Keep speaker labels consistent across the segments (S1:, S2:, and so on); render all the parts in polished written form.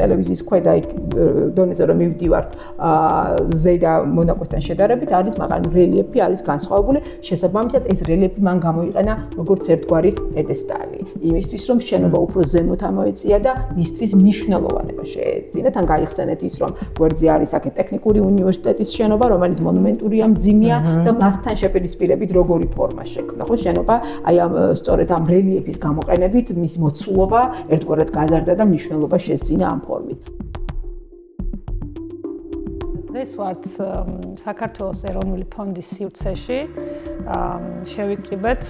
S1: ტელევიზიის ქვედა დონეზე რომ მივდივართ ზედა მონაკვეთთან შედარებით არის მაგრამ რელიეფი არის განსხვავებული შესაბამისად ეს რელიეფი მან გამოიყენა როგორც ერთგვარი პედესტალი იმისთვის რომ შენობა უფრო ზემოთ ამოეწია და მისთვის მნიშვნელოვანება შეეძინა თან გაიხსენეთ ის რომ გვერდზე არის აქ ტექნიკური უნივერსიტეტის შენობა რომელიც მონუმენტურია მძიმეა და მასთან შეპირისპირებით როგორი ფორმა შექმნა ხო შენობა აი ამ სწორედ ამ რელიეფის გამოყენებით მის მოცულობა ერთგვარად გაზარდა და მნიშვნელობა შესძინა ამ ფორმით
S2: დღეს ვართ საქართველოს ეროვნული ფონდის სივრცეში შევიკრიბეთ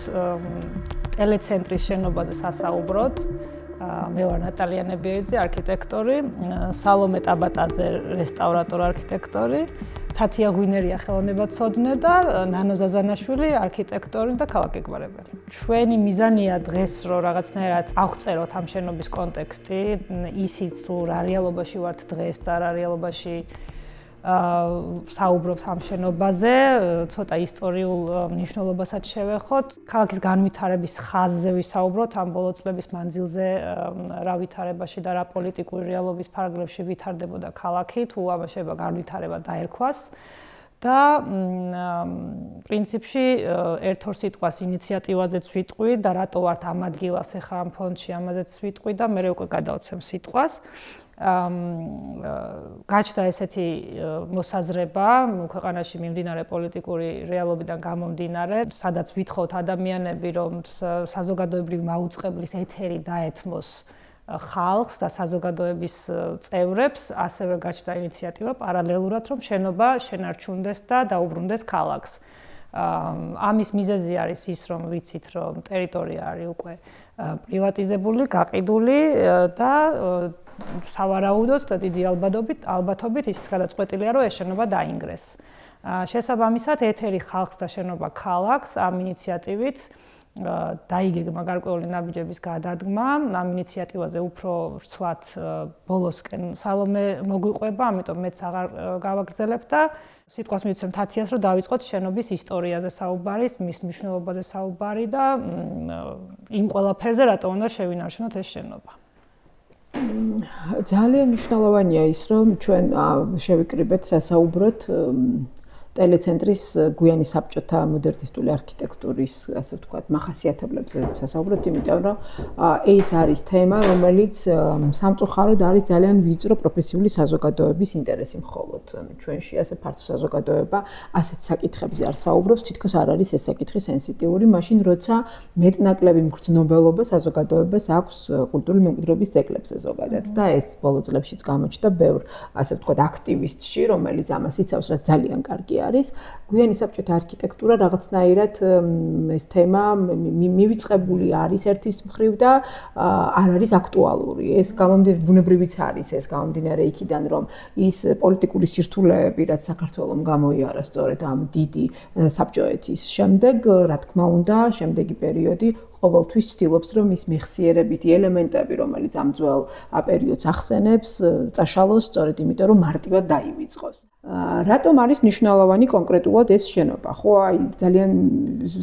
S2: ტელეცენტრის შენობაზე სასაუბროდ მე ვარ ნატალია ნებიერიძე არქიტექტორი სალომე ტაბატაძე რესტავრატორ არქიტექტორი თათია ღვინერია ხელოვნებაცოდნე და ნანო ზაზანაშვილი არქიტექტორი და ქალაქგეგმარებელი. ჩვენი მიზანია დღეს რომ რაღაცნაირად აღწეროთ ამ შენობის კონტექსტი, ისიც თუ რა რეალობაში ვართ დღეს და რა რეალობაში საუბრობთ ამ შენობაზე, ცოტა ისტორიულ მნიშვნელობასაც შევეხოთ. ქალაქის განვითარების ხაზზე ვისაუბროთ ამ ბოლო წლების მანძილზე, რა ვითარებაში და რა პოლიტიკური რეალობის ფარგლებში ვითარდებოდა ქალაქი, თუ ამაშება განვითარება დაერქვას. და პრინციპში ერთ-ორ სიტყვას ინიციატივაზეც ვიტყვი და რატო ვართ ამ ადგილას ახლა ამ ფონდში ამაზეც ვიტყვი და მე უკვე გადავცემ სიტყვას. გაჩნდა ესეთი მოსაზრება ქვეყანაში მიმდინარე პოლიტიკური რეალობიდან გამომდინარე, სადაც ვითხოვთ ადამიანები, რომ საზოგადოებრივი მაუწყებლის ეთერი დაეთმოს ხალხს და საზოგადოების წევრებს, ასევე გაჩნდა ინიციატივა პარალელურად, რომ შენობა შენარჩუნდეს და დაუბრუნდეს ქალაქს. ამის მიზეზი არის ის, რომ ვიცით, რომ ტერიტორია არის უკვე პრივატიზებული, გაყიდული და სავარაუდოდ და დიდი ალბათობით ისიც გადაწყვეტილია, რომ ეს შენობა დაინგრეს. შესაბამისად, ეთერი ხალხს და შენობა ქალაქს ამ ინიციატივით დაიგეგმა გარკვეული ნაბიჯების გადადგმა, ამ ინიციატივაზე უფრო რცლად ბოლოსკენ სალომე მოგვიყვება, ამიტომ მეც აღარ გავაგრძელებ და სიტყვას მივცემ თათიას, რომ დავიწყოთ შენობის ისტორიაზე საუბარი, მის მნიშვნელობაზე საუბარი და იმ ყველაფერზე, რატო უნდა შევინარჩუნოთ ეს შენობა.
S1: ძალიან მნიშვნელოვანია ის, რომ ჩვენ შევიკრიბეთ სასაუბროთ ტელეცენტრის გვიანი საბჭოთა მოდერნისტული არქიტექტურის, ასე ვთქვათ, მახასიათებლებზე სასაუბროთ, იმიტომ რომ ეს არის თემა, რომელიც სამწუხაროდ არის ძალიან ვიწრო პროფესიული საზოგადოების ინტერესი მხოლოდ. ჩვენში ასე ფართო საზოგადოება ასეთ საკითხებზე არ საუბრობს, თითქოს არ არის ეს საკითხი სენსიტიური, მაშინ როცა მეტნაკლები მგრძნობელობა საზოგადოებას აქვს კულტურული მემკვიდრეობის ძეგლებზე ზოგადად და ეს ბოლო წლებშიც გამოჩნდა ბევრ, ასე ვთქვათ, აქტივისტში, რომელიც ამას იცავს, რაც ძალიან კარგი არის გვიანი საბჭოთა არქიტექტურა რაღაცნაირად ეს თემა მივიწყებული არის ერთის მხრივ და არ არის აქტუალური. ეს გამომდინარე ბუნებრივიც არის ეს გამომდინარე იქიდან რომ ის პოლიტიკური სირთულეები რაც საქართველოს გამოიარა სწორედ ამ დიდი საბჭოეთის შემდეგ, რა თქმა უნდა, შემდეგი პერიოდი ყოველთვის ცდილობს რომ ის მეხსიერებითი ელემენტები, რომელიც ამ ძველ პერიოდს ახსენებს, წაშალოს სწორედ იმიტომ რომ მარტივად დაივიწყოს. რატომ არის მნიშვნელოვანი კონკრეტულად ეს შენობა? ხო, აი ძალიან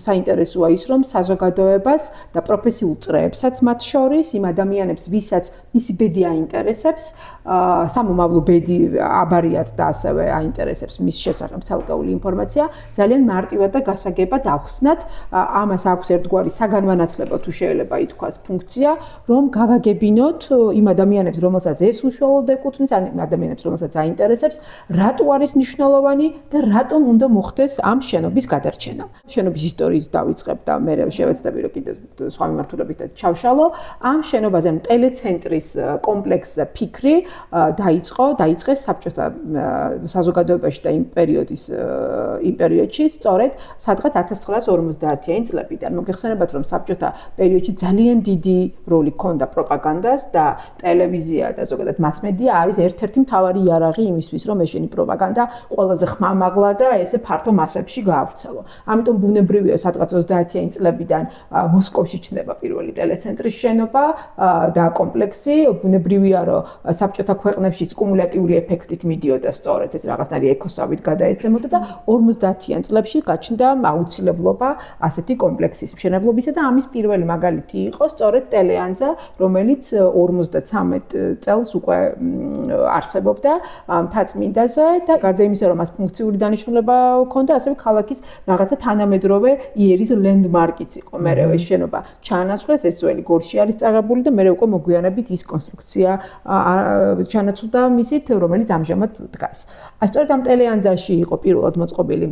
S1: საინტერესოა ის, რომ საზოგადოებას და პროფესიულ წრეებსაც მათ შორის, იმ ადამიანებს, ვისაც მისი ბედი აინტერესებს, სამომავლო ბედი აბარიათ და ასევე აინტერესებს მის შესახებ ცალკეული ინფორმაცია, ძალიან მარტივად და გასაგებად ახსნათ, ამას აქვს ერთგვარი საგანმანათლებლო თუ შეიძლება ითქვას ფუნქცია, რომ გავაგებინოთ იმ ადამიანებს, რომელსაც ეს უშუალოდ ეკუთვნის, ან იმ ადამიანებს, რომელსაც აინტერესებს, რატო არის მნიშვნელოვანი და რატომ უნდა მოხდეს ამ შენობის გადარჩენა. შენობის ისტორიის დავიწყებ და მე შევეცდები რომ კიდე სხვა მიმართულებითაც ჩავშალო. ამ შენობაზე ტელეცენტრის კომპლექსზე ფიქრი დაიწყეს საბჭოთა საზოგადოებაში და იმ პერიოდში სწორედ სადღაც 1950-იან წლებიდან. მოგეხსენებათ რომ საბჭოთა პერიოდში ძალიან დიდი როლი ჰქონდა პროპაგანდას და ტელევიზია და ზოგადად მასმედია არის ერთ-ერთი მთავარი იარაღი იმისთვის რომ ეშენი პროპაგანდა ყველაზე ხმამაღლა და ესე ფართო მასებში გაავრცელო. ამიტომ ბუნებრივია სადღაც 30-იან წლებიდან მოსკოვში ჩნდება პირველი ტელეცენტრის შენობა და კომპლექსი. ბუნებრივია რომ საბჭოთა ქვეყნებშიც კუმულატიური ეფექტით მიდიოდა სწორედ ეს რაღაცნაირი ეკოსავით გადაეცემოდა და 50-იან წლებში გაჩნდა აუცილებლობა ასეთი კომპლექსის მშენებლობისა და ამის ამის პირველი მაგალითი იყო სწორედ ტელეანძა, რომელიც 53 წელს უკვე არსებობდა მთაწმინდაზე და გარდა იმისა, რომ მას ფუნქციური დანიშნულება ჰქონდა, ასევე ქალაქის რაღაცა თანამედროვე იერის ლენდმარკიც იყო. მერე ეს შენობა ჩაანაცვლეს, ეს ძველი გორში არის წაღებული და მერე უკვე მოგვიანებით ის კონსტრუქცია ჩაანაცვლდა მისით, რომელიც ამჟამად დგას. სწორედ ამ ტელეანძაში იყო პირველად მოწყობილი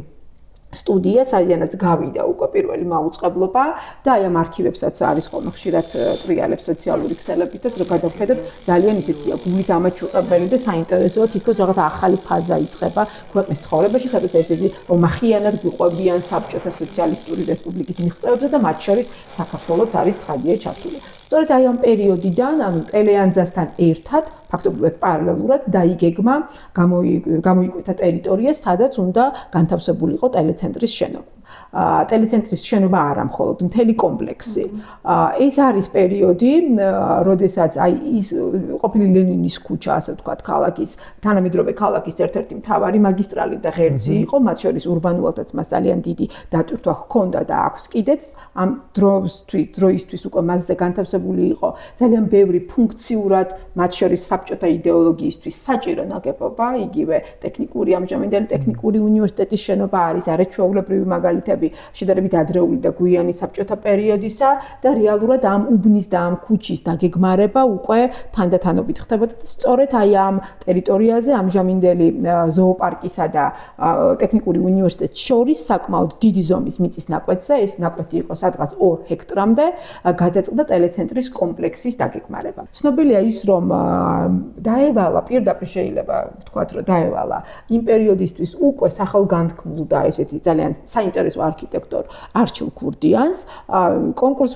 S1: სტუდია, საიდანაც გავიდა უკვე პირველი მაუწყებლობა და აი ამ არქივებსაც არის ხოლმე ხშირად ტრიალებს სოციალური ქსელებითაც, რომ გადავხედოთ, ძალიან ისეთია გულის ამაჩუყებელი და საინტერესოა, თითქოს რაღაც ახალი ფაზა იწყება ქვეყნის ცხოვრებაში, სადაც ესეთი ომახიანად გვიყვებიან საბჭოთა სოციალისტური რესპუბლიკის მიღწევებზე და მათ შორის საქართველოც არის ცხადია ჩართული. სწორედ აი ამ პერიოდიდან, ანუ ტელეანძასთან ერთად, ფაქტობრივად პარალელურად დაიგეგმა გამოიკვეთა ტერიტორია, სადაც უნდა განთავსებულიყო ტელეცენტრის შენობა. ტელეცენტრის შენობა არა მხოლოდ მთელი კომპლექსი. ეს არის პერიოდი, როდესაც აი ის ყოფილი ლენინის ქუჩა, ასე ვთქვათ, ქალაქის, თანამედროვე ქალაქის ერთ-ერთი მთავარი მაგისტრალი და ღერძი იყო, მათ შორის ურბანულადაც მას ძალიან დიდი დატვირთვა ჰქონდა და აქვს კიდეც ამ დროისთვის უკვე მასზე განთავსებული იყო ძალიან ბევრი ფუნქციურად, მათ შორის საბჭოთა იდეოლოგიისთვის საჭირო ნაგებობა, იგივე ტექნიკური ამჟამინდელი ტექნიკური უნივერსიტეტის შენობა არის არაჩვეულებრივი მაგალითები შედარებით ადრეული და გვიანი საბჭოთა პერიოდისა და რეალურად ამ უბნის და ამ ქუჩის დაგეგმარება უკვე თანდათანობით ხდებოდა და სწორედ აი ამ ტერიტორიაზე ამჟამინდელი ზოოპარკისა და ტექნიკური უნივერსიტეტის შორის საკმაოდ დიდი ზომის მიწის ნაკვეთზე, ეს ნაკვეთი იყო სადღაც 2 ჰექტრამდე, გადაწყდა ტელეცენტრის კომპლექსის დაგეგმარება. ცნობილია ის, რომ დაევალა, პირდაპირ შეიძლება ვთქვათ, რომ დაევალა იმ პერიოდისთვის უკვე სახელგანთქმულ და ესეთი ძალიან საინტერესო არქიტექტორ არჩილ ქურდიანს. კონკურსს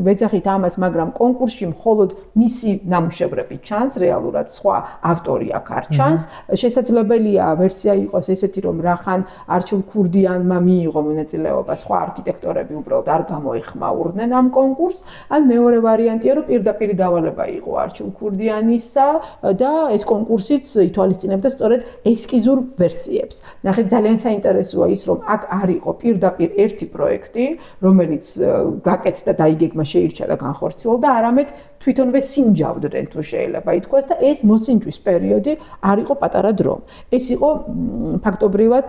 S1: ვეძახით ამას, მაგრამ კონკურსში მხოლოდ მისი ნამუშევრები ჩანს, რეალურად სხვა ავტორი აქ არ ჩანს. შესაძლებელია ვერსია იყოს ესეთი, რომ რახან არჩილ ქურდიანმა მიიღო მონაწილეობა, სხვა არქიტექტორები უბრალოდ არ გამოეხმაურნენ ამ კონკურსს. ან მეორე ვარიანტია, რომ პირდაპირ დავალება იყო არჩილ ქურდიანისა და ეს კონკურსიც ითვალისწინებდა სწორედ ესკიზურ ვერსიებს. ნახეთ, ძალიან საინტერესოა ის, რომ აქ არ იყო პირდაპირ ერთი პროექტი, რომელიც გაკეთდა, დაიგეგმა, შეირჩა და განხორციელდა, არამედ თვითონვე სინჯავდნენ, თუ შეიძლება ითქვას და ეს მოსინჯვის პერიოდი არ იყო პატარა დრო. ეს იყო ფაქტობრივად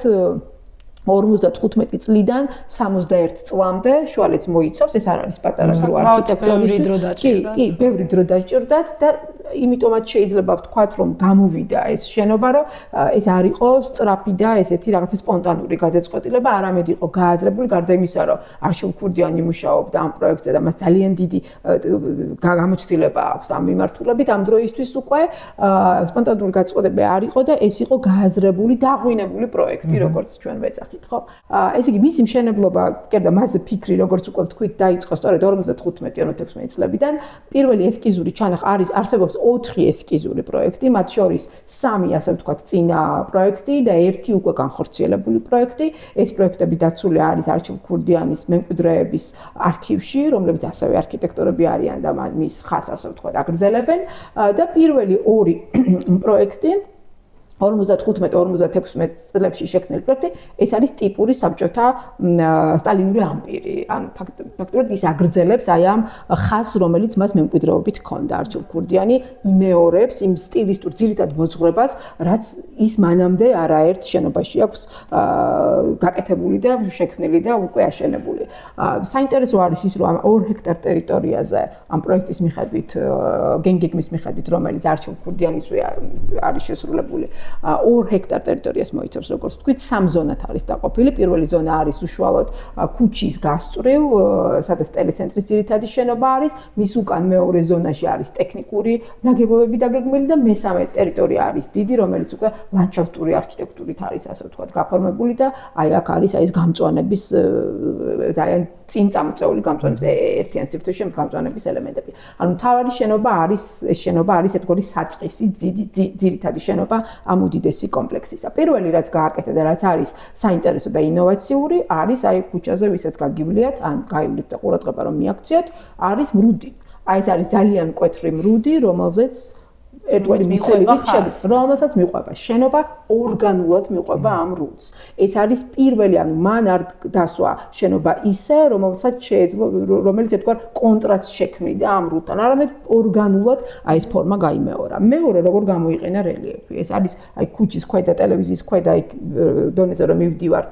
S1: 55 წლიდან 61 წლამდე შუალედს მოიცავს, ეს არ არის პატარა დრო არქიტექტორისთვის. კი, ბევრი დრო დაჭირდათ და იმიტომაც შეიძლება ვთქვათ, რომ გამოვიდა ეს შენობა, რომ ეს არ იყო სწრაფი და ესეთი რაღაცა სპონტანური გადაწყვეტილება, არამედ იყო გააზრებული, გარდა იმისა, რომ არჩილ ქურდიანი მუშაობდა ამ პროექტზე და მას ძალიან დიდი გამოჩნდება აქვს ამ მიმართულებით, ამ დროისთვის უკვე სპონტანური გადაწყვეტილება არ იყო და ეს იყო გააზრებული, დაღვინებული პროექტი, როგორც ჩვენ ვეძახით, ხო? ესე იგი, მისი მშენებლობა, კერდა მასზე ფიქრი, როგორც უკვე ვთქვით, დაიწყო სწორედ 55-56 წლებიდან. პირველი ესკიზური ჩანახ არსებობს 4 ესკიზური პროექტი, მათ შორის 3, ასე ვთქვათ, წინა პროექტი და 1 უკვე განხორციელებული პროექტი. ეს პროექტები დაცული არის არჩილ ქურდიანის მემკვიდრეების არქივში, რომლებიც ასევე არქიტექტორები არიან და მის ხაზს, ასე ვთქვათ, აგრძელებენ და პირველი 2 პროექტი 55-56 წლებში შექმნილი პროექტი, ეს არის ტიპური საბჭოთა სტალინური ამპირი. ან ფაქტობრივად ის აგრძელებს აი ამ ხაზს, რომელიც მას მემკვიდრეობით ჰქონდა. არჩილ ქურდიანი იმეორებს იმ სტილისტურ ძირითად მოძღვრებას, რაც ის მანამდე არაერთ შენობაში აქვს გაკეთებული და შექმნილი და უკვე აშენებული. საინტერესო არის ის, რომ 2 ჰექტარ ტერიტორიაზე ამ პროექტის მიხედვით, გენგეგმის მიხედვით, რომელიც არჩილ ქურდიანისვე არის შესრულებული, 2 ჰექტარ ტერიტორიას მოიცავს, როგორც ვთქვით, 3 ზონად არის დაყოფილი. პირველი ზონა არის უშუალოდ ქუჩის გასწვრივ, სადაც ტელეცენტრის ძირითადი შენობა არის, მის უკან მეორე ზონაში არის ტექნიკური ნაგებობები დაგეგმილი და მესამე ტერიტორია არის დიდი, რომელიც უკვე ლანდშაფტური არქიტექტურით არის, ასე ვთქვათ, გაფორმებული და აი აქ არის აი ეს გამწვანების ძალიან წინ წამოწეული გამწვანების ერთიან სივრცეში გამწვანების ელემენტები. ანუ მთავარი შენობა არის, ეს შენობა არის ერთგვარი საწყისი ძირითადი შენობა ამ უდიდესი კომპლექსისა. პირველი რაც გააკეთა და რაც არის საინტერესო და ინოვაციური, არის აი ქუჩაზე, ვისაც გაგივლიათ, ან გაივლით და ყურადღება რომ მიაქციოთ, არის მრუდი. აი ეს არის ძალიან მკვეთრი მრუდი, რომელზეც ერთგვარი მიცელებით რომელსაც მიყვება შენობა ორგანულად მიყვება ამ რულს. ეს არის პირველი, ანუ მან არ დასვა შენობა ისე, რომელიც ერთგვარ კონტრასტს შექმნიდა ამ რულთან, არამედ ორგანულად აი ეს ფორმა გაიმეორა. მეორე, როგორ გამოიყენა რელიეფი. ეს არის აი ქუჩის ქვედა, ტელევიზიის ქვედა აი დონეზე რომ მივდივართ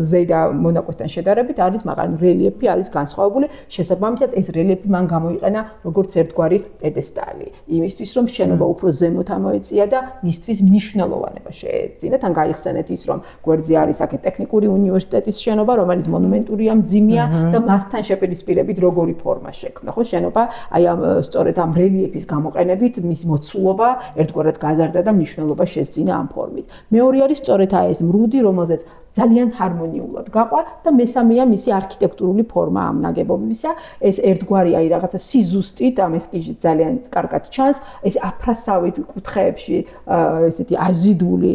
S1: ზედა მონაკვეთთან შედარებით არის, მაგრამ რელიეფი არის განსხვავებული. შესაბამისად ეს რელიეფი მან გამოიყენა როგორც ერთგვარი პედესტალი. იმისთვის რომ შენობა უფრო ზემოთ ამოეწია და მისთვის მნიშვნელოვანება შეეძინა. თან გაიხსენეთ ის რომ გვერდზე არის აქ ტექნიკური უნივერსიტეტის შენობა, რომელიც მონუმენტურია, მძიმეა და მასთან შეპირისპირებით როგორი ფორმა შექმნა. ხო შენობა აი ამ სწორედ ამ რელიეფის გამოყენებით მის მოცულობა ერთგვარად გაზარდა და მნიშვნელობა შეძინა ამ ფორმით. მეორე არის სწორედ აი ეს მრუდი, რომელზეც ძალიან ჰარმონიულად გაყვა და მესამეა მისი არქიტექტურული ფორმა ამ ნაგებობისა. ეს ერთგვარი აი რაღაცა სიზუსტით ამ ესკიზით ძალიან კარგად ჩანს. ეს აფრასავით კუთხეებში ესეთი აზიდული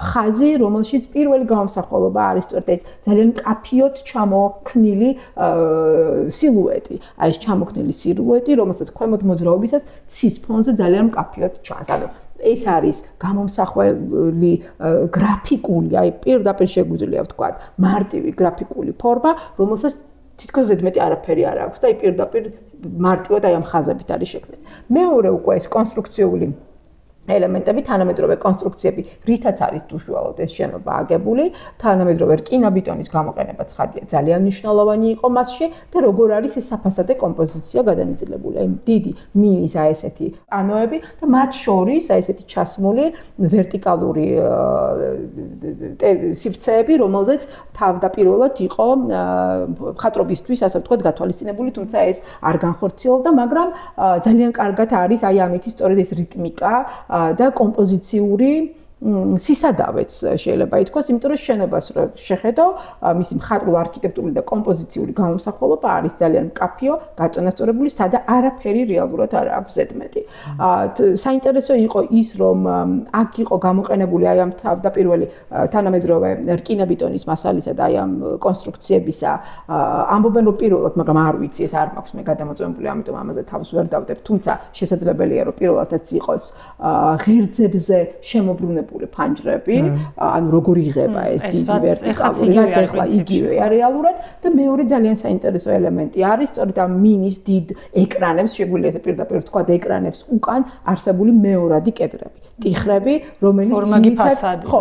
S1: ხაზი, რომელშიც პირველი გამოსახულება არის სწორედ ეს ძალიან კაფიოთ ჩამოქნილი სილუეტი. აი ეს ჩამოქნილი სილუეტი, რომელსაც ქვემოთ მოძრაობისას ცის ფონზე ძალიან კაფიოთ ჩანს. ანუ ეს არის გამომსახველი გრაფიკული, აი პირდაპირ შეგვიძლია ვთქვათ, მარტივი გრაფიკული ფორმა, რომელსაც თითქოს ზედმეტი არაფერი არ აქვს და აი პირდაპირ მარტივად აი ამ ხაზებით არის შექმნილი. მეორე უკვე ეს კონსტრუქციული ელემენტები, თანამედროვე კონსტრუქციები, რითაც არის უშუალოდ ეს შენობა აგებული, თანამედროვე რკინა-ბეტონის გამოყენება ცხადია, ძალიან მნიშვნელოვანი იყო მასში და როგორ არის ეს საფასადე კომპოზიცია გადანაწილებული. აი დიდი მინის აი ესეთი პანოები და მათ შორის აი ესეთი ჩასმული ვერტიკალური სივრცეები, რომელზეც თავდაპირველად იყო მხატვრობისთვის, ასე ვთქვათ, გათვალისწინებული, თუმცა ეს არ განხორციელდა, მაგრამ ძალიან კარგად არის აი ამითი სწორედ ეს რიტმიკა და კომპოზიციური სისადავეც შეიძლება ითქვას, იმიტომ რომ შენობას რო შეხედო, მისი მხატვრულ არქიტექტურული და კომპოზიციური გამომსახულება არის ძალიან მკაფიო, გაწონასწორებული, სადა არაფერი რეალურად არ აქვს ზედმეტი. საინტერესო იყო ის, რომ აქ იყო გამოყენებული აი ამ თავდაპირველი თანამედროვე რკინა-ბეტონის მასალისა და აი ამ კონსტრუქციებისა. ამბობენ რომ პირველად, მაგრამ არ ვიცი, ეს არ მაქვს მე გადამოწმებული, ამიტომ ამაზე თავს ვერ დავდებ, თუმცა შესაძლებელია რომ პირველადაც იყოს ღერძებზე შემოbrunებული ფანჯრები, ანუ როგორ იღება ეს დიდი ვერტიკალური, რაც ახლა იგივეა რეალურად და მეორე ძალიან საინტერესო ელემენტი არის სწორედ ამ მინის დიდ ეკრანებს, შეგვიძლია ესე პირდაპირ ვთქვათ, ეკრანებს უკან არსებული მეორადი კედრები, ტიხრები, რომელიც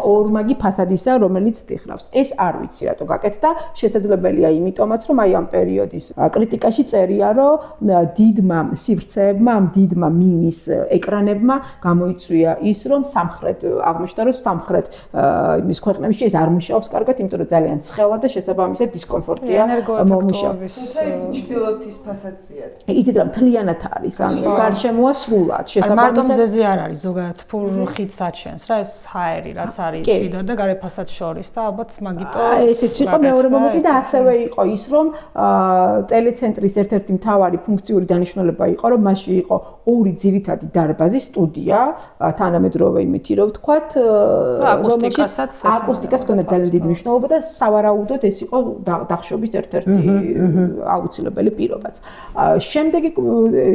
S1: ორმაგი ფასადისა, რომელიც ტიხრავს. ეს არ ვიცი რატო გაკეთდა, შესაძლებელია იმიტომაც, რომ აი ამ პერიოდის კრიტიკაში წერია, რომ დიდმა სივრცეებმა, ამ დიდმა მინის ეკრანებმა გამოიწვია ის, რომ სამხრეთ აღმოჩნდა, რომ სამხრეთ იმის ქვეყნებში ეს არ მუშაობს კარგად, იმიტომ რომ ძალიან ცხელა და შესაბამისად დისკომფორტია მომუშავების.
S3: თუმცა ეს ჩრდილოეთის ფასადია.
S1: იცით რა, მთლიანად არის, ანუ გარშემოა სრულად, შესაბამისად.
S2: მარტო მზეზე არ არის, ზოგადად ფურხით საჩენს რა, ეს ჰაერი რაც არის შიდა და გარე ფასად შორის და ალბათ მაგიტო
S1: ესეც იყო მეორე მომენტი და ასევე იყო ის, რომ ტელეცენტრის ერთ-ერთი მთავარი ფუნქციური დანიშნულება იყო, რომ მასში იყო ორი ძირითადი დარბაზი, სტუდია, თანამედროვე იმითი რომ ვთქვათ, აკუსტიკას ჰქონდა ძალიან დიდი მნიშვნელობა და სავარაუდოდ ეს იყო დახშობის ერთ-ერთი აუცილებელი პირობაც. შემდეგი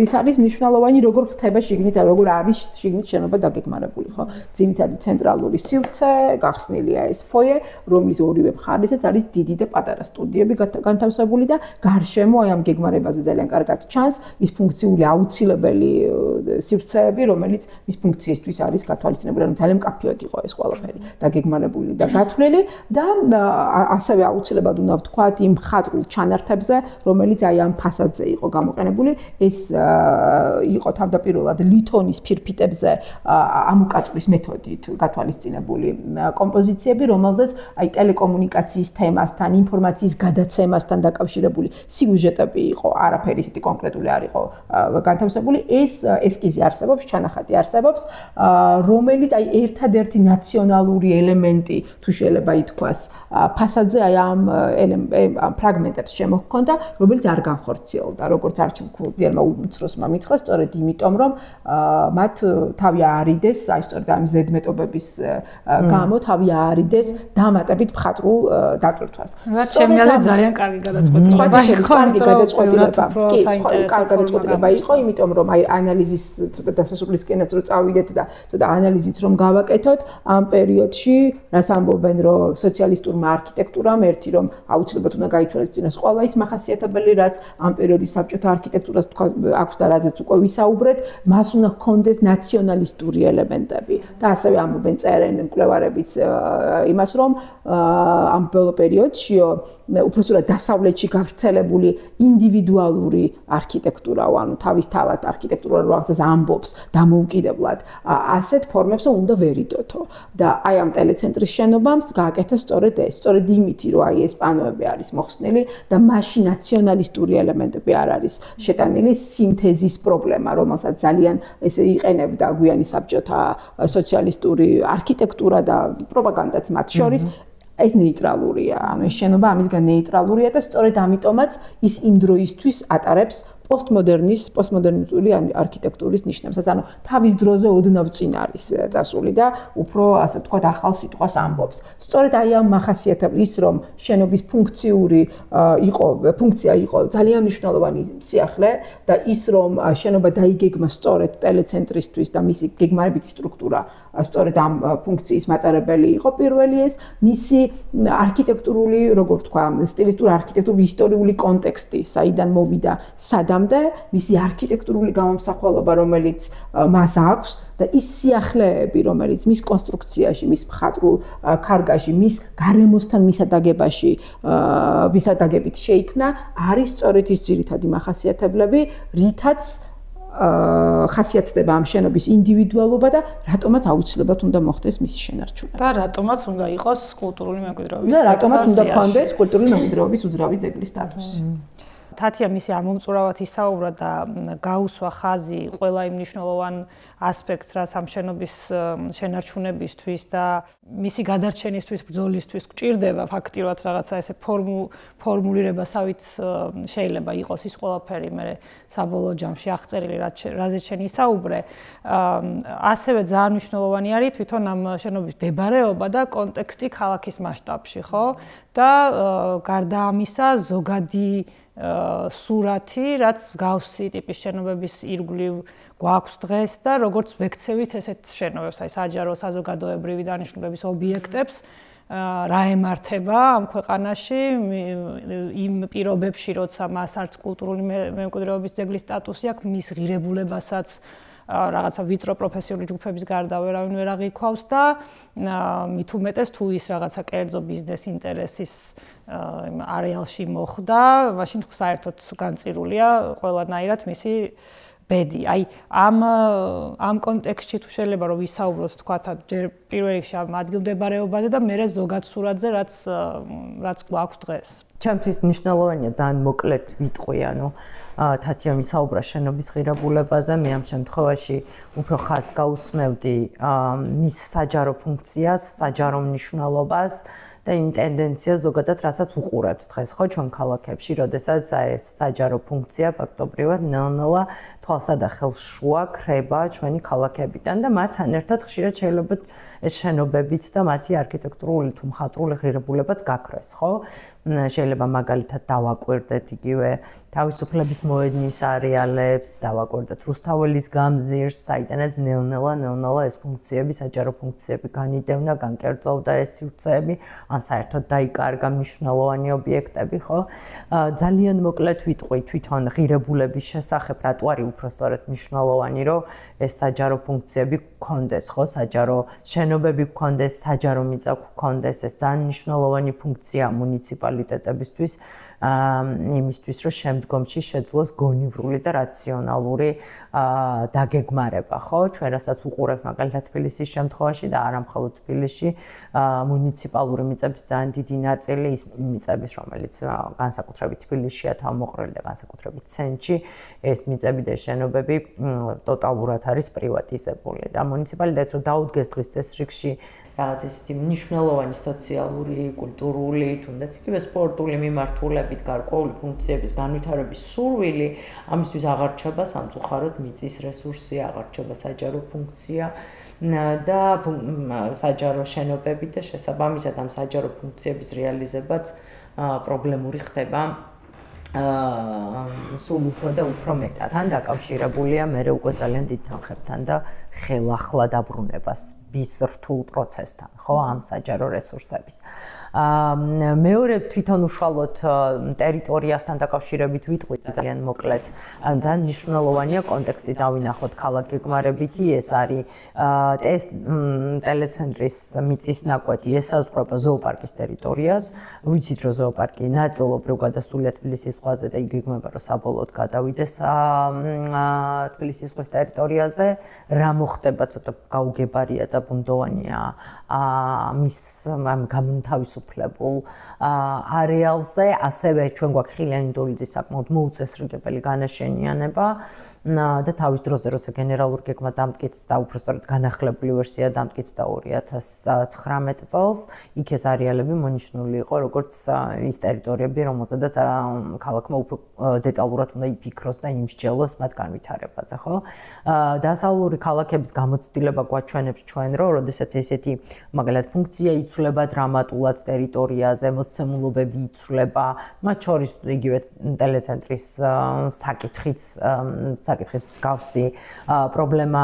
S1: ის არის მნიშვნელოვანი, როგორ ხდება შიგნით, როგორ არის შიგნით შენობა დაგეგმარებული, ხო? ძირითადი ცენტრალური სივრცე, გახსნილია ეს ფოიე, რომლის ორივე მხარესაც არის დიდი და პატარა სტუდიები განთავსებული და გარშემო აი ამ გეგმარებაზე ძალიან კარგად ჩანს ის ფუნქციური აუცილებელი სივრცეები, რომელიც მის ფუნქციისთვის არის გათვალისწინებული, რომ ძალიან მკაფიოდ იყო ეს ყველაფერი დაგეგმარებული და გათვლილი და ასევე აუცილებლად უნდა ვთქვათ იმ მხატვრულ ჩანართებზე, რომელიც აი ამ ფასადზე იყო გამოყენებული, ეს იყო თავდაპირველად ლითონის ფირფიტებზე ამოკაწვრის მეთოდით გათვალისწინებული კომპოზიციები, რომელზეც აი ტელეკომუნიკაციის თემასთან, ინფორმაციის გადაცემასთან დაკავშირებული სიუჟეტები იყო, არაფერი ისეთი კონკრეტული არ იყო განთავსებული. ეს ესკიზი არსებობს, ჩანახატი არსებობს, რომელიც აი ერთადერთი ნაციონალური ელემენტი თუ შეიძლება ითქვას ფასადზე აი ამ ფრაგმენტებს შემოჰქონდა, რომელიც არ განხორციელდა, როგორც არჩილ-ქურდიერმა უმცროსმა მითხრა, სწორედ იმიტომ, რომ მათ თავი აარიდეს, აი სწორედ ამ ზედმეტობების გამო თავი აარიდეს დამატებით მხატვრულ დატვირთვას.
S2: რაც ჩემი აზრით ძალიან კარგი გადაწყვეტილება იყო.
S1: კარგი გადაწყვეტილება. კი, კარგი გადაწყვეტილება იყო, იმიტომ რომ აი ანალიზის ცოტა დასასრულისკენაც რო წავიდეთ და ცოტა ანალიზით რომ გავაკეთოთ ამ პერიოდში რას ამბობენ რომ სოციალისტურმა არქიტექტურამ ერთი რომ აუცილებლად უნდა გაითვალისწინოს ყველა ის მახასიათებელი რაც ამ პერიოდის საბჭოთა არქიტექტურას აქვს და რაზეც უკვე ვისაუბრეთ მას უნდა ჰქონდეს ნაციონალისტური ელემენტები და ასევე ამბობენ წერენ მკვლევარებიც იმას რომ ამ ბოლო პერიოდში უბრალოდ დასავლეთში გავრცელებული ინდივიდუალური არქიტექტურა ანუ თავისთავად არქიტექტურა რაღაცას ამბობს დამოუკიდებლად ასეთ ფორმებს უნდა ვერიდოთო და აი ამ ტელეცენტრის შენობამს გააკეთა სწორედ ეს სწორედ იმითი რომ აი ეს პანოები არის მოხსნილი და მასში ნაციონალისტური ელემენტები არ არის შეტანილი სინთეზის პრობლემა რომელსაც ძალიან ესე იყენებდა გვიანი საბჭოთა სოციალისტური არქიტექტურა და პროპაგანდაც მათ შორის ეს ნეიტრალურია ანუ ეს შენობა ამისგან ნეიტრალურია და სწორედ ამიტომაც ის იმ დროისთვის ატარებს პოსტმოდერნისტული არქიტექტურის ნიშნებსაც ანუ თავის დროზე ოდნავ წინ არის წასული და უფრო ასე ვთქვათ ახალ სიტყვას ამბობს სწორედ აი ამ მახასიათებლად ის რომ შენობის ფუნქცია იყო ძალიან მნიშვნელოვანი სიახლე და ის რომ შენობა დაიგეგმა სწორედ ტელეცენტრისთვის და მისი გეგმარებითი სტრუქტურა სწორედ ამ ფუნქციის მატარებელი იყო პირველი ეს მისი არქიტექტურული როგორ ვთქვა სტილისტური არქიტექტურული ისტორიული კონტექსტი საიდან მოვიდა სადამდე მისი არქიტექტურული გამომსახველობა რომელიც მას აქვს და ის სიახლეები რომელიც მის კონსტრუქციაში მის მხატვრულ ქარგაში მის გარემოსთან მისადაგებით შეიქმნა არის სწორედ ის ძირითადი მახასიათებლები რითაც ხასიათდება ამ შენობის ინდივიდუალობა და რატომაც აუცილებლად უნდა მოხდეს მისი შენარჩუნება.
S2: და რატომაც უნდა იყოს კულტურული მემკვიდრეობის.
S1: და რატომაც უნდა ქონდეს კულტურული მემკვიდრეობის უძრავი ძეგლის სტატუსი.
S2: თათია მისი ამომწურავად ისაუბრა და გაუსვა ხაზი ყველა იმ მნიშვნელოვან ასპექტს, რაც ამ შენობის შენარჩუნებისთვის და მისი გადარჩენისთვის, ბრძოლისთვის გჭირდება ფაქტიურად რაღაცა ესე ფორმულირებასავით შეიძლება იყოს ის ყველაფერი მე საბოლოო ჯამში აღწერილი რაზეც შენ ისაუბრე. ასევე ძალიან მნიშვნელოვანი არის თვითონ ამ შენობის მდებარეობა და კონტექსტი ქალაქის მასშტაბში, ხო? და გარდა ამისა ზოგადი სურათი, რაც მსგავსი ტიპის შენობების ირგვლივ გვაქვს დღეს და როგორც ვექცევით ესეთ შენობებს, აი საჯარო საზოგადოებრივი დანიშნულების ობიექტებს, რა ემართება ამ ქვეყანაში იმ პირობებში, როცა მას არც კულტურული მემკვიდრეობის ძეგლის სტატუსი აქვს, მის ღირებულებასაც რაღაცა ვიწრო პროფესიული ჯგუფების გარდა ვერავინ ვერ აღიქვავს და მით უმეტეს თუ ის რაღაცა კერძო ბიზნეს ინტერესის არეალში მოხდა, მაშინ საერთოდ განწირულია ყველანაირად მისი ბედი. აი ამ კონტექსტში თუ შეიძლება რომ ვისაუბროთ თქვათ ჯერ პირველ რიგში ამ ადგილმდებარეობაზე და მერე ზოგად სურათზე რაც გვაქვს დღეს.
S4: ჩემთვის მნიშვნელოვანია ძალიან მოკლედ ვიტყვი, ანუ თათია მისაუბრა შენობის ღირებულებაზე, მე ამ შემთხვევაში უფრო ხაზს გაუსმევდი მის საჯარო ფუნქციას, საჯარო მნიშვნელობას და იმ ტენდენციას ზოგადად რასაც უყურებთ დღეს ხო ჩვენ ქალაქებში, როდესაც ეს საჯარო ფუნქცია ფაქტობრივად ნელ-ნელა თვალსა და ხელს შუა ქრება ჩვენი ქალაქებიდან და მათთან ერთად ხშირად შეიძლება ეს შენობებიც და მათი არქიტექტურული თუ მხატვრული ღირებულებაც გაქრეს, ხო? შეიძლება მაგალითად დავაკვირდეთ იგივე თავისუფლების მოედნის არეალებს, დავაკვირდეთ რუსთაველის გამზირს, საიდანაც ნელ-ნელა ეს ფუნქციები, საჯარო ფუნქციები განიდევნა, განკერძოვდა ეს სივრცეები, ან საერთოდ დაიკარგა მნიშვნელოვანი ობიექტები, ხო? ძალიან მოკლედ ვიტყვი თვითონ ღირებულების შესახებ, რატო არის უფრო სწორედ მნიშვნელოვანი, რომ ეს საჯარო ფუნქციები გქონდეს, ხო? საჯარო შენობები გქონდეს, საჯარო მიწა გქონდეს, ეს ძალიან მნიშვნელოვანი ფუნქცია მუნიციპალიტეტებისთვის, იმისთვის, რომ შემდგომში შეძლოს გონივრული და რაციონალური დაგეგმარება, ხო? ჩვენ რასაც უყურებთ მაგალითად თბილისის შემთხვევაში და არა მხოლოდ თბილისში, მუნიციპალური მიწების ძალიან დიდი ნაწილი ის მიწების, რომელიც განსაკუთრებით თბილისშია თავმოყრილი და განსაკუთრებით ცენტრში, ეს მიწები და შენობები ტოტალურად არის პრივატიზებული და მუნიციპალიტეტს რომ დაუდგეს დღის წესრიგში რაღაც ესეთი მნიშვნელოვანი სოციალური, კულტურული, თუნდაც იგივე სპორტული მიმართულებით გარკვეული ფუნქციების განვითარების სურვილი, ამისთვის აღარ რჩება სამწუხაროდ მიწის რესურსი, აღარ რჩება საჯარო ფუნქცია და საჯარო შენობები და შესაბამისად ამ საჯარო ფუნქციების რეალიზებაც პრობლემური ხდება სულ უფრო და უფრო მეტად დაკავშირებულია მე უკვე ძალიან დიდ თანხებთან და ხელახლა დაბრუნებას ვის რთულ პროცესთან, ხო, ამ საჯარო რესურსების. მეორე თვითონ უშუალოდ ტერიტორიასთან დაკავშირებით ვიტყვით ძალიან მოკლედ. ძალიან მნიშვნელოვანია კონტექსტი დავინახოთ ქალაქ გეგმარებითი, ეს არის ტელეცენტრის მიწის ნაკვეთი, ესაზღვრება ზოოპარკის ტერიტორიას. ვიცით, რომ ზოოპარკი ნაწილობრივ გადასულია თბილისის ზღვაზე და იგეგმება, რომ საბოლოოდ გადავიდეს თბილისის ზღვის ტერიტორიაზე. რა მოხდება, ცოტა გაუგებარია და ბუნდოვანია მის გამთავისუფლებულ არეალზე, ასევე ჩვენ გვაქვს ხილიანი დოლიძის საკმაოდ მოუწესრიგებელი განაშენიანება და თავის დროზე როცა გენერალურ გეგმა დამტკიცდა, უბრალოდ განახლებული ვერსია დამტკიცდა 2019 წელს, იქ ეს არეალები მონიშნული იყო როგორც ის ტერიტორიები, რომელზედაც ქალაქმა უფრო დეტალურად უნდა იფიქროს და იმსჯელოს მათ განვითარებაზე, ხო? დასავლური ქალაქების გამოცდილება გვაჩვენებს ჩვენ, რომ როდესაც ესეთი მაგალითად ფუნქცია იცვლება დრამატულად ტერიტორიაზე, მოცემულობები იცვლება, მათ შორის იგივე ტელეცენტრის საკითხის მსგავსი პრობლემა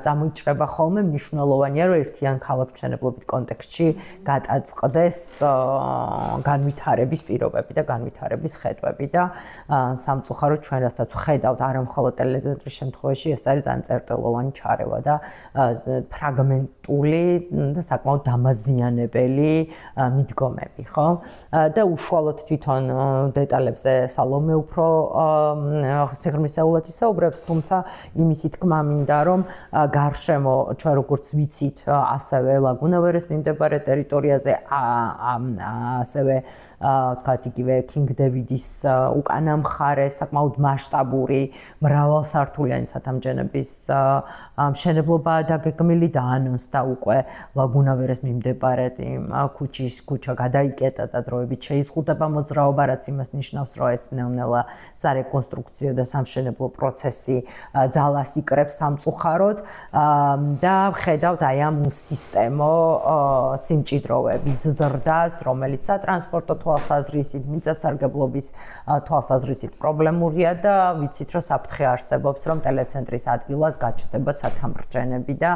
S4: წამოიჭრება ხოლმე, მნიშვნელოვანია, რომ ერთიან ქალაქმშენებლობით კონტექსტში გადაწყდეს განვითარების პირობები და განვითარების ხედვები და სამწუხაროდ ჩვენ რასაც ვხედავთ, არა მხოლოდ ტელეცენტრის შემთხვევაში, ეს არის ძალიან წერტილოვანი ჩარევა და ფრაგმენტული და საკმაოდ დამაზიანებელი მიდგომები, ხო? და უშუალოდ თვითონ დეტალებზე სალომე უფრო სიღრმისეულად ისაუბრებს, თუმცა იმისი თქმა მინდა, რომ გარშემო ჩვენ როგორც ვიცით, ასევე ლაგუნავერის მიმდებარე ტერიტორიაზე, ასევე ვთქვათ, იგივე კინგ დევიდის უკანა მხარეს საკმაოდ მასშტაბური მრავალსართულიანი ცათამბჯენების მშენებლობაა დაგეგმილი და ანონსდა უკვე ლაგუნავერის მიმდებარედ იმ ქუჩა გადაიკეტა და დროებით შეიზღუდება მოძრაობა, რაც იმას ნიშნავს, რომ ეს ნელ-ნელა სარეკონსტრუქციო და სამშენებლო პროცესი ძალას იკრებს სამწუხაროდ და ვხედავთ აი ამ სისტემო სიმჭიდროვების ზრდას, რომელიც სატრანსპორტო თვალსაზრისით, მიწათსარგებლობის თვალსაზრისით პრობლემურია და ვიცით, რომ საფრთხე არსებობს, რომ ტელეცენტრის ადგილას გაჩნდება ცათამბჯენები და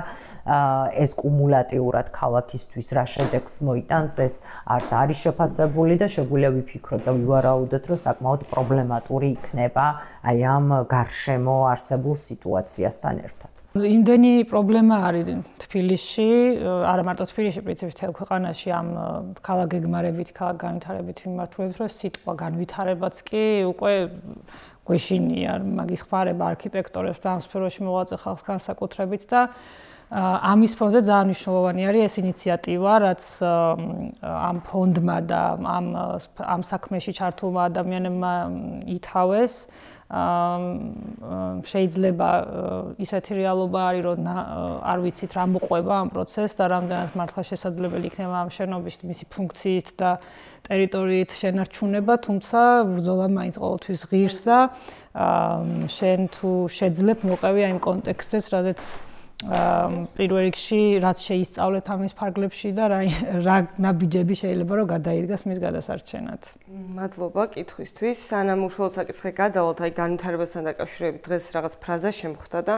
S4: ეს კუმულატიურად ქალაქისთვის რა შედეგს მოიტანს, ეს არც არის შეფასებული და შეგვიძლია ვიფიქროთ და ვივარაუდოთ, რომ საკმაოდ პრობლემატური იქნება აი ამ გარშემო არსებულ სიტუაციასთან ერთად.
S2: იმდენი პრობლემა არის თბილისში, არა მარტო თბილისში, პრინციპში მთელ ქვეყანაში ამ ქალაქ გეგმარებით, ქალაქ განვითარებით მიმართულებით, რომ სიტყვა განვითარებაც კი უკვე გვეშინია მაგის ხმარება არქიტექტორებს და ამ სფეროში მოღვაწე ხალხს განსაკუთრებით და ამის ფონზე ძალიან მნიშვნელოვანი არის ეს ინიციატივა, რაც ამ ფონდმა და ამ საქმეში ჩართულმა ადამიანებმა ითავეს. შეიძლება ისეთი რეალობა არის, რომ არ ვიცით რა მოყვება ამ პროცესს და რამდენად მართლა შესაძლებელი იქნება ამ შენობის მისი ფუნქციით და ტერიტორიით შენარჩუნება, თუმცა ბრძოლა მაინც ყოველთვის ღირს და შენ თუ შეძლებ მოყევი ამ კონტექსტზეც, რადგან პირველ რიგში რაც შეისწავლეთ ამის ფარგლებში და რა ნაბიჯები შეიძლება რომ გადაიდგას მის გადასარჩენად.
S3: მადლობა კითხვისთვის. სანამ უშუალოდ საკითხი გადავალთ, აი განვითარებასთან დაკავშირებით დღეს რაღაც ფრაზა შემხვდა და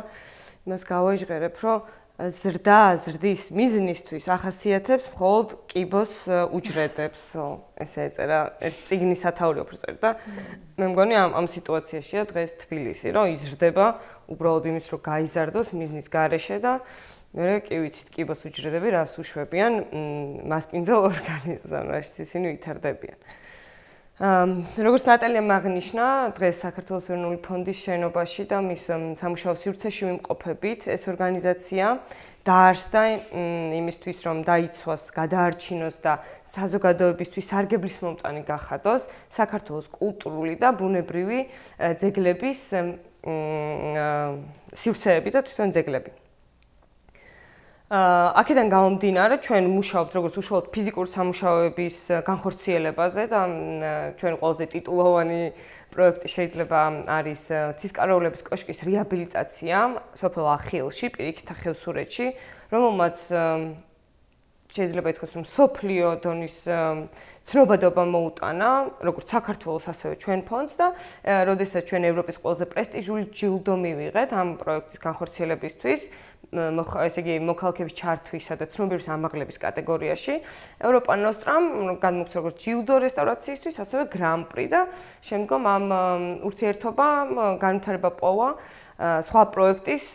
S3: იმას გავაჟღერებ, რომ ზრდის მიზნისთვის ახასიათებს მხოლოდ კიბოს უჯრედებს. ესე ეწერა ერთ წიგნის სათაური უფრო და მე მგონი ამ სიტუაციაშია დღეს თბილისი, რომ იზრდება უბრალოდ იმის, რომ გაიზარდოს მიზნის გარეშე და მე კი ვიცით კიბოს უჯრედები რას უშვებიან მასპინძელ ორგანიზმს, რაშიც ისინი ვითარდებიან. როგორც ნატალიამ აღნიშნა, დღეს საქართველოს ეროვნული ფონდის შენობაში და მის სამუშაო სივრცეში ვიმყოფებით, ეს ორგანიზაცია დაარსდა იმისთვის, რომ დაიცვას, გადაარჩინოს და საზოგადოებისთვის სარგებლის მომტანი გახადოს საქართველოს კულტურული და ბუნებრივი ძეგლების სივრცეები და თვითონ ძეგლები. აქედან გამომდინარე, ჩვენ მუშაობთ როგორც უშუალოდ ფიზიკური სამუშაოების განხორციელებაზე და ჩვენ ყველაზე ტიტულოვანი პროექტი შეიძლება არის ცისკარაულების კოშკის რეაბილიტაცია სოფელ ახილში, პირიქით ახევსურეთში, რომელმაც შეიძლება ითქვას, რომ სოფლიო დონის ცნობადობა მოუტანა, როგორც საქართველოს, ასევე ჩვენ ფონდს და როდესაც ჩვენ ევროპის ყველაზე პრესტიჟული ჯილდო მივიღეთ ამ პროექტის განხორციელებისთვის, ესე იგი მოქალაქეების ჩართვისა და ცნობიერების ამაღლების კატეგორიაში, ევროპა ნოსტრამ განმოგვცა როგორც ჯილდო რესტავრაციისთვის, ასევე გრან-პრი და შემდგომ ამ ურთიერთობამ განვითარება პოვა სხვა პროექტის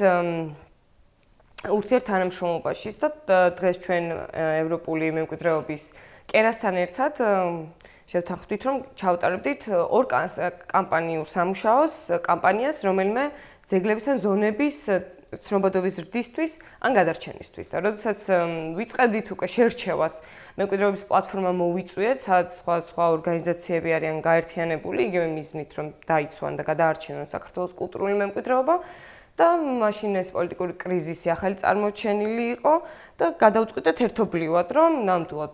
S3: ურთიერთთანამშრომლობაში და დღეს ჩვენ ევროპული მემკვიდრეობის კერასთან ერთად შევთანხმდით, რომ ჩავატარებდით ორ კამპანიურ სამუშაოს კამპანიას, რომელიმე ძეგლების ან ზონების ცნობადობის ზრდისთვის ან გადარჩენისთვის. და როდესაც ვიწყებდით უკვე შერჩევას, მემკვიდრეობის პლატფორმა მოვიწვიეთ, სადაც სხვა ორგანიზაციები არიან გაერთიანებული, იგივე მიზნით, რომ დაიცვან და გადაარჩინონ საქართველოს კულტურული მემკვიდრეობა. და მაშინ ეს პოლიტიკური კრიზისი ახალი წარმოჩენილი იყო და გადავწყვიტეთ ერთობლივად, რომ ნამდვილად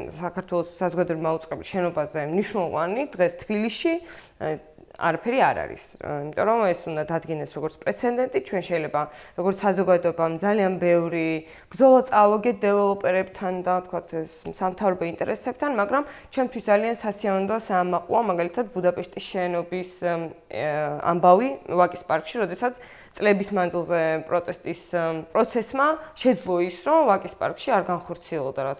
S3: საქართველოს საზოგადოებრივი მაუწყებლის შენობაზე მნიშვნელოვანი დღეს თბილისში არაფერი არ არის. იმიტომ რომ ეს უნდა დადგინდეს როგორც პრეცედენტი, ჩვენ შეიძლება როგორც საზოგადოებამ ძალიან ბევრი ბრძოლა წავაგეთ დეველოპერებთან და თქვათ სამთავრობო ინტერესებთან, მაგრამ ჩვენთვის ძალიან სასიამოვნოა საამაყოა მაგალითად ბუდაპეშტის შენობის ამბავი ვაკის პარკში, როდესაც წლების მანძილზე პროტესტის პროცესმა შეძლო ის, რომ ვაკის პარკში არ განხორციელოდა რაღაც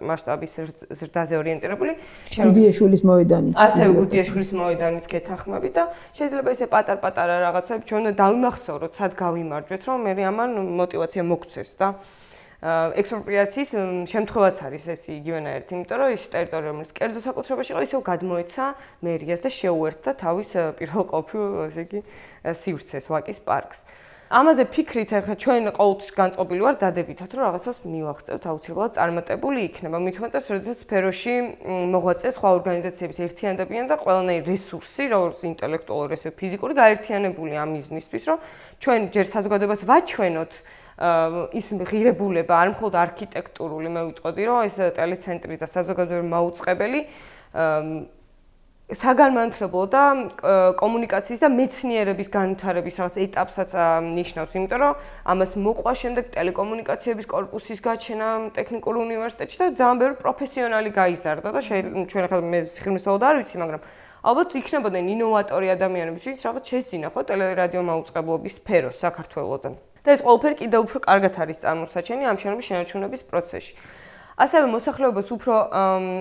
S3: მასშტაბის ზრდაზე ორიენტირებული
S1: გუდიაშვილის მოედანი.
S3: ასევე გუდიაშვილის მოედანის გეთანხმებით და შეიძლება ესე პატარ-პატარა რაღაცები ჩვენ დავიმახსოვროთ, სად გავიმარჯვეთ, რომ მე ამან мотиваცია მოგცეს და ექსპროპრიაციის შემთხვევაც არის ეს იგივენაირად, იმიტომ რომ ის ტერიტორია, რომელიც კერძო საკუთრებაში იყო, ისევ გადმოეცა მერიას და შეუერთდა თავის პირველყოფილ, ესე იგი, სივრცეს ვაკის პარკს. ამაზე ფიქრით, ახლა ჩვენ ყოველთვის განწყობილი ვარ დადებითად, რომ რაღაცას მივახცევთ, აუცილებლად წარმატებული იქნება. მით უმეტეს, როდესაც სფეროში მოღვაწე სხვა ორგანიზაციების ერთიანდებიან და ყველანაირი რესურსი, როგორც ინტელექტუალური, ასევე ფიზიკური, გაერთიანებული ამ მიზნისთვის, რომ ჩვენ ჯერ საზოგადოებას ვაჩვენოთ ის ღირებულება, არ მხოლოდ არქიტექტურული, მე ვიტყოდი, რომ ეს ტელეცენტრი და საზოგადოებრივი მაუწყებელი საგანმანათლებლო და კომუნიკაციის და მეცნიერების განვითარების რაღაც ეტაპსაც ნიშნავს, იმიტომ რომ ამას მოყვა შემდეგ ტელეკომუნიკაციების კორპუსის გაჩენა ტექნიკურ უნივერსიტეტში და ძალიან ბევრი პროფესიონალი გაიზარდა და ჩვენ ახლა მე სიხმისეულად არ ვიცი, მაგრამ ალბათ იქნებოდნენ ინოვატორი ადამიანები, ვინც რაღაც შეძინა ხო ტელერადიო მაუწყებლობის სფეროს საქართველოსთან. და ეს ყველაფერი კიდევ უფრო კარგად არის წარმოსაჩენი ამ შენობის შენარჩუნების პროცესში. ასევე მოსახლეობას უფრო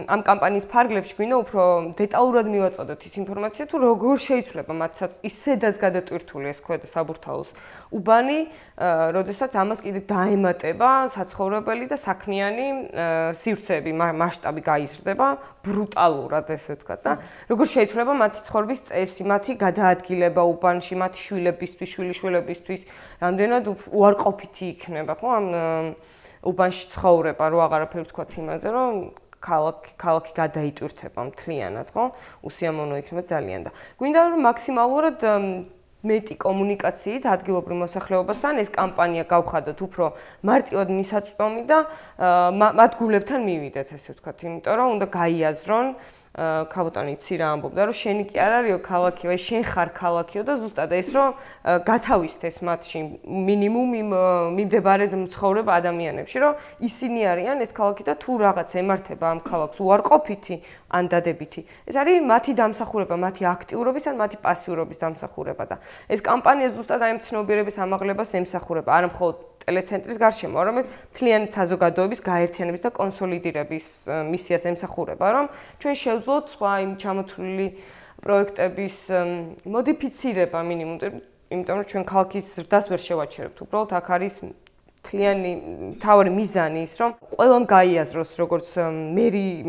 S3: ამ კამპანიის ფარგლებში გვინდა უფრო დეტალურად მივაწოდოთ ის ინფორმაცია, თუ როგორ შეიძლება მათ ისედაც გადატვირთული ეს ქვედა საბურთალოს უბანი, როდესაც ამას კიდე დაემატება საცხოვრებელი და საქმიანი სივრცეები, მასშტაბი გაიზრდება ბრუტალურად, ესე ვთქვათ და როგორ შეიძლება მათი ცხოვრების წესი, მათი გადაადგილება უბანში, მათი შვილებისთვის, შვილიშვილებისთვის, რამდენად უარყოფითი იქნება, ხო, ამ უბანში ცხოვრება, რო აღარაფერი ვთქვათ იმაზე, რომ ქალაქი გადაიტვირთება მთლიანად, ხო? უსიამოვნო იქნება ძალიან და გვინდა რომ მაქსიმალურად მეტი კომუნიკაციით ადგილობრივ მოსახლეობასთან ეს კამპანია გავხადოთ უფრო მარტივად მისაწვდომი და მათ გულებთან მივიდეთ, ესე ვთქვათ, იმიტომ რომ უნდა გაიაზრონ ქალბატონი იცი რა ამბობდა, რომ შენი კი არ არისო ქალაქი, აი შენ ხარ ქალაქიო და ზუსტად ეს რომ გათავისთეს მათში მინიმუმ მიმდებარედ მცხოვრებ ადამიანებში, რომ ისინი არიან ეს ქალაქი და თუ რაღაც ემართება ამ ქალაქს უარყოფითი ან დადებითი. ეს არის მათი დამსახურება, მათი აქტიურობის ან მათი პასიურობის დამსახურება და ეს კამპანია ზუსტად აი ცნობიერების ამაღლებას ემსახურება, არა მხოლოდ ტელეცენტრის გარშემო, არამედ მთლიანი საზოგადოების გაერთიანების და კონსოლიდირების მისიას ემსახურება, რომ ჩვენ შევძლოთ სხვა იმ ჩამოთვლილი პროექტების მოდიფიცირება მინიმუმ, იმიტომ რომ ჩვენ ქალაქის ზრდას ვერ შევაჩერებთ. უბრალოდ აქ არის მთლიანი თავი მიზანი ის, რომ ყველამ გაიაზროს როგორც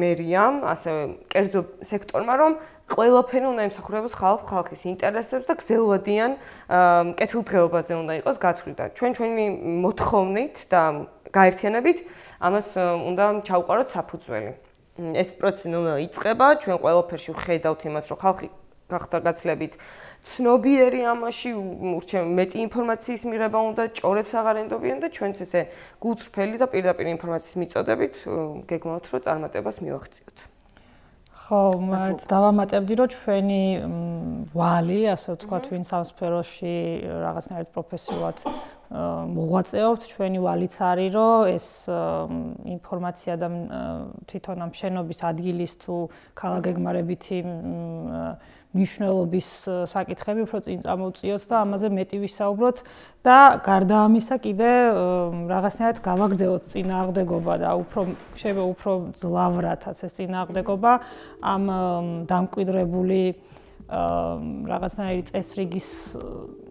S3: მერიამ, ასევე კერძო სექტორმა, რომ ყველაფერი უნდა ემსახურებოს ხალხის ინტერესებს და გრძელვადიან კეთილდღეობაზე უნდა იყოს გათვლილი და ჩვენი მოთხოვნით და გაერთიანებით ამას უნდა ჩავყაროთ საფუძველი. ეს პროცესი უნდა იწყება, ჩვენ ყველაფერში ვხედავთ იმას, რომ ხალხი გახდა გაცლებით ცნობიერი ამაში, მეტი ინფორმაციის მიღება უნდა, ჭორებს აღარ ენდობიან და ჩვენც ესე გულწრფელი და პირდაპირ ინფორმაციის მიწოდებით გეგმავთ, რომ წარმატებას მივაღწიოთ.
S2: ხო, დავამატებდი, რომ ჩვენი ვალი, ასე ვთქვათ, ვინც ამ სფეროში რაღაცნაირად პროფესიულად მოღვაწეობთ, ჩვენი ვალიც არის, რომ ეს ინფორმაცია და თვითონ ამ შენობის ადგილის თუ ქალაქგეგმარებითი მნიშვნელობის საკითხები უფრო წინ წამოვწიოთ და ამაზე მეტი ვისაუბროთ და გარდა ამისა კიდე რაღაცნაირად გავაგრძელოთ წინააღმდეგობა და შეიძლება უფრო ძლავრათაც ეს წინააღმდეგობა ამ დამკვიდრებული რაღაცნაირი წესრიგის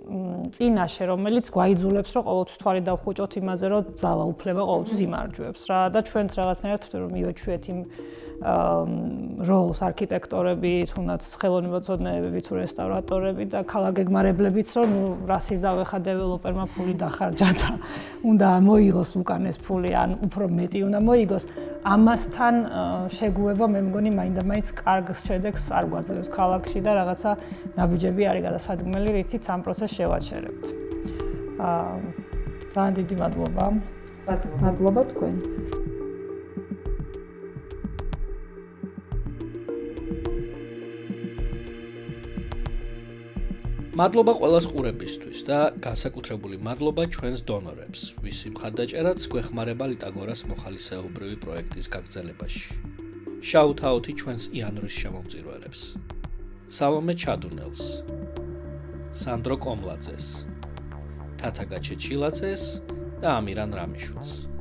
S2: წინაშე, რომელიც გვაიძულებს, რომ ყოველთვის თვალი დავხუჭოთ იმაზე, რომ ძალა უფლება ყოველთვის იმარჯვებს რა და ჩვენც რაღაცნაირად რომ მივაჩვიეთ იმ როლს არქიტექტორები, თუნდაც ხელოვნებაცოდნეები თუ რესტავრატორები და ქალაქგეგმარებლებიც, რომ რას იზავ ხა დეველოპერმა ფული დახარჯა და უნდა მოიღოს უკანეს ფული, ან უფრო მეტი უნდა მოიგოს. ამასთან შეგუება მე მგონი მაინდა-მაინც კარგ შედეგს არ გვაძლევს ქალაქში და რაღაცა ნაბიჯები არის გადასადგმელი, რითიც ამ პროცესს შევაჩერებთ. ძალიან დიდი მადლობა.
S1: მადლობა თქვენ.
S5: მადლობა ყველას ყურებისთვის და განსაკუთრებული მადლობა ჩვენს დონორებს, ვისი მხარდაჭერაც გვეხმარება ლიტაგორას მოხალისეობრივი პროექტის გაგრძელებაში. შაუთ-აუთი ჩვენს იანვრის შემომწირველებს. სალომე ჩადუნელს, სანდრო კომლაძეს, თათაგა ჩეჩილაძეს და ამირან რამიშვილს.